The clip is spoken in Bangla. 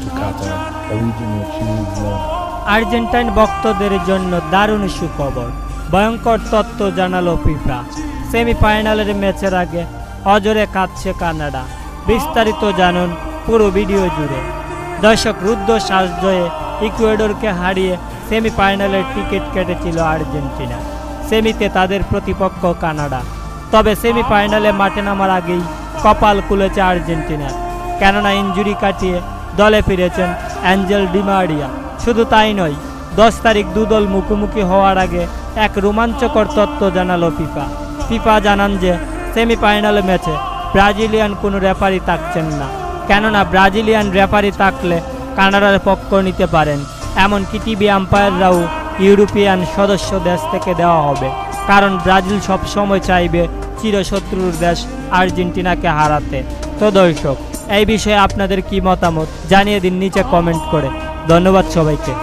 to Qatar, original true blood. Argentine ভক্তদের জন্য দারুণ সুখবর, ভয়ঙ্কর তথ্য জানালো ফিফা। সেমিফাইনালের ম্যাচের আগে অজরে কাঁদছে কানাডা। বিস্তারিত জানুন পুরো ভিডিও জুড়ে। দর্শক, রুদ্ধশ্বাস জয়ে ইকুয়েডরকে হারিয়ে সেমিফাইনালের টিকিট কেটেছিল আর্জেন্টিনা। সেমিতে তাদের প্রতিপক্ষ কানাডা। তবে সেমিফাইনালে মাঠে নামার আগেই কপাল খুলেছে আর্জেন্টিনার, কেননা ইনজুরি কাটিয়ে দলে ফিরেছেন অ্যাঞ্জেল ডি মারিয়া। শুধু তাই নয়, 10 তারিখ দুদল মুখোমুখি হওয়ার আগে এক রোমাঞ্চকর তথ্য জানালো ফিফা। ফিফা জানান যে সেমিফাইনাল ম্যাচে ব্রাজিলিয়ান কোনো রেফারি থাকছেন না, কেননা ব্রাজিলিয়ান রেফারি থাকলে কানাডার পক্ষ নিতে পারেন। এমনকি টিভি আম্পায়াররাও ইউরোপিয়ান সদস্য দেশ থেকে দেওয়া হবে, কারণ ব্রাজিল সবসময় চাইবে চিরশত্রুর দেশ আর্জেন্টিনাকে হারাতে। তো দর্শক, এই বিষয়ে আপনাদের কি মতামত জানিয়ে দিন নিচে কমেন্ট করে। ধন্যবাদ সবাইকে।